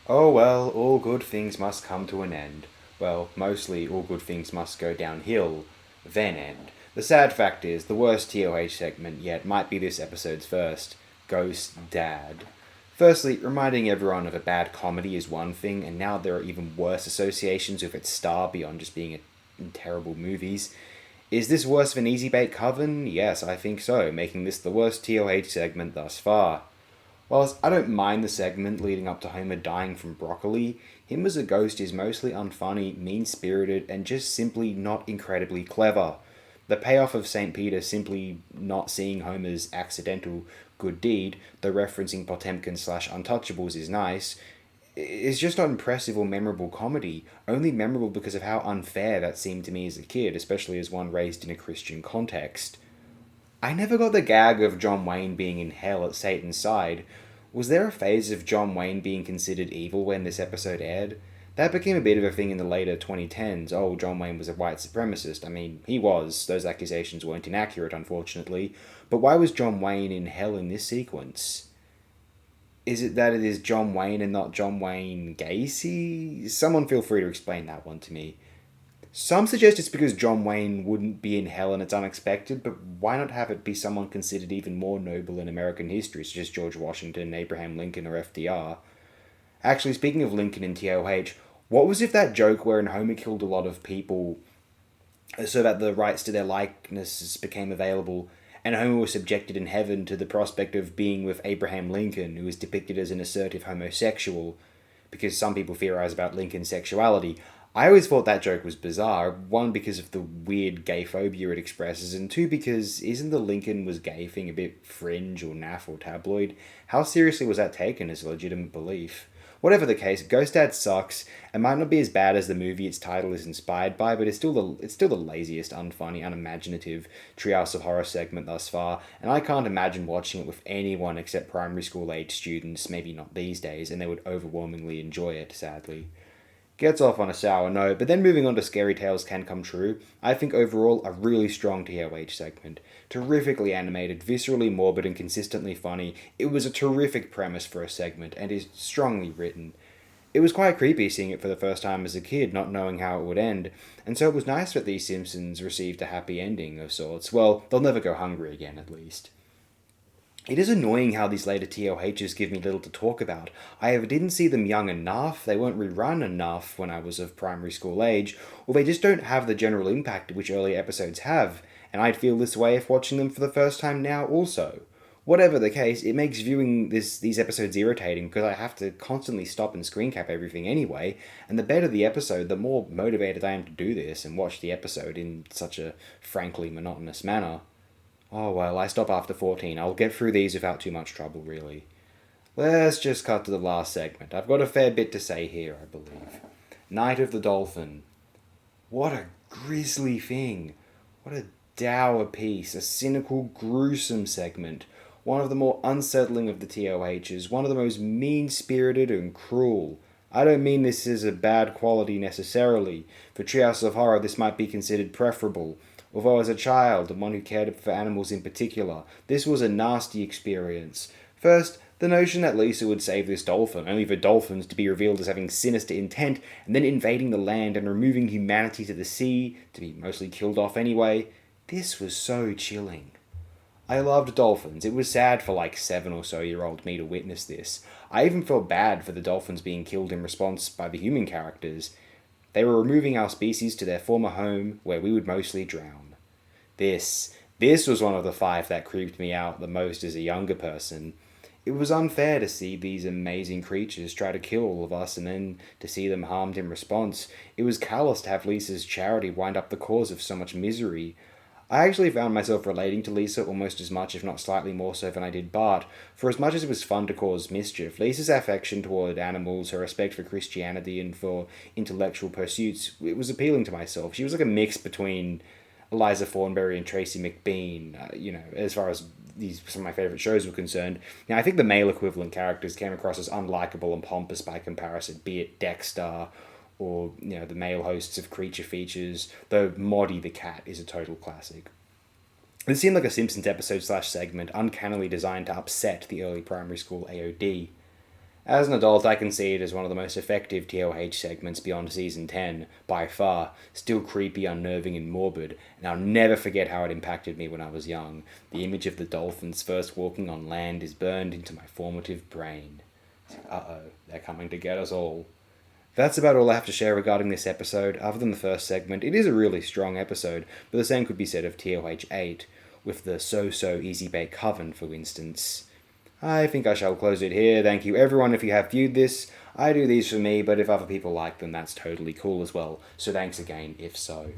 Oh well, all good things must come to an end. Well, mostly all good things must go downhill, then end. The sad fact is, the worst TOH segment yet might be this episode's first Ghost Dad. Firstly, reminding everyone of a bad comedy is one thing, and now there are even worse associations with its star beyond just being in terrible movies. Is this worse than Easy Bake Coven? Yes, I think so, making this the worst TOH segment thus far. Whilst I don't mind the segment leading up to Homer dying from broccoli, him as a ghost is mostly unfunny, mean spirited, and just simply not incredibly clever. The payoff of St. Peter simply not seeing Homer's accidental good deed, though referencing Potemkin slash Untouchables is nice, is just not impressive or memorable comedy, only memorable because of how unfair that seemed to me as a kid, especially as one raised in a Christian context. I never got the gag of John Wayne being in hell at Satan's side. Was there a phase of John Wayne being considered evil when this episode aired? That became a bit of a thing in the later 2010s. Oh, John Wayne was a white supremacist. I mean, he was. Those accusations weren't inaccurate, unfortunately. But why was John Wayne in hell in this sequence? Is it that it is John Wayne and not John Wayne Gacy? Someone feel free to explain that one to me. Some suggest it's because John Wayne wouldn't be in hell and it's unexpected, but why not have it be someone considered even more noble in American history, such as George Washington, Abraham Lincoln, or FDR? Actually, speaking of Lincoln and TOH, what was if that joke wherein Homer killed a lot of people so that the rights to their likenesses became available, and Homer was subjected in heaven to the prospect of being with Abraham Lincoln, who was depicted as an assertive homosexual, because some people theorize about Lincoln's sexuality. I always thought that joke was bizarre. One, because of the weird gay phobia it expresses, and two, because isn't the Lincoln was gay thing a bit fringe or naff or tabloid? How seriously was that taken as a legitimate belief? Whatever the case, Ghost Dad sucks. It might not be as bad as the movie its title is inspired by, but it's still the laziest, unfunny, unimaginative Treehouse of Horror segment thus far, and I can't imagine watching it with anyone except primary school age students, maybe not these days, and they would overwhelmingly enjoy it, sadly. Gets off on a sour note, but then moving on to Scary Tales Can Come True, I think overall a really strong TOH segment. Terrifically animated, viscerally morbid, and consistently funny, it was a terrific premise for a segment and is strongly written. It was quite creepy seeing it for the first time as a kid, not knowing how it would end, and so it was nice that these Simpsons received a happy ending of sorts. Well, they'll never go hungry again, at least. It is annoying how these later TOHs give me little to talk about. I either didn't see them young enough, they weren't rerun enough when I was of primary school age, or they just don't have the general impact which earlier episodes have, and I'd feel this way if watching them for the first time now also. Whatever the case, it makes viewing these episodes irritating because I have to constantly stop and screen cap everything anyway, and the better the episode, the more motivated I am to do this and watch the episode in such a frankly monotonous manner. Oh well, I stop after 14. I'll get through these without too much trouble, really. Let's just cut to the last segment. I've got a fair bit to say here, I believe. Night of the Dolphin. What a grisly thing. What a dour piece. A cynical, gruesome segment. One of the more unsettling of the TOHs. One of the most mean spirited and cruel. I don't mean this is a bad quality necessarily. For Treehouse of Horror, this might be considered preferable. Although as a child, and one who cared for animals in particular, this was a nasty experience. First, the notion that Lisa would save this dolphin, only for dolphins to be revealed as having sinister intent, and then invading the land and removing humanity to the sea, to be mostly killed off anyway, this was so chilling. I loved dolphins. It was sad for like 7 or so year old me to witness this. I even felt bad for the dolphins being killed in response by the human characters. They were removing our species to their former home, where we would mostly drown. This was one of the five that creeped me out the most as a younger person. It was unfair to see these amazing creatures try to kill all of us and then to see them harmed in response. It was callous to have Lisa's charity wind up the cause of so much misery. I actually found myself relating to Lisa almost as much, if not slightly more so, than I did Bart. For as much as it was fun to cause mischief, Lisa's affection toward animals, her respect for Christianity and for intellectual pursuits, it was appealing to myself. She was like a mix between Eliza Thornberry and Tracy McBean, as far as some of my favourite shows were concerned. Now, I think the male equivalent characters came across as unlikable and pompous by comparison, be it Dexter or the male hosts of Creature Features, though Moddy the cat is a total classic. It seemed like a Simpsons episode slash segment uncannily designed to upset the early primary school AOD. As an adult, I can see it as one of the most effective TOH segments beyond Season 10, by far, still creepy, unnerving, and morbid, and I'll never forget how it impacted me when I was young. The image of the dolphins first walking on land is burned into my formative brain. Uh-oh, they're coming to get us all. That's about all I have to share regarding this episode. Other than the first segment, it is a really strong episode, but the same could be said of TOH 8, with the so-so easy bake coven, for instance. I think I shall close it here. Thank you everyone if you have viewed this. I do these for me, but if other people like them, that's totally cool as well. So thanks again if so.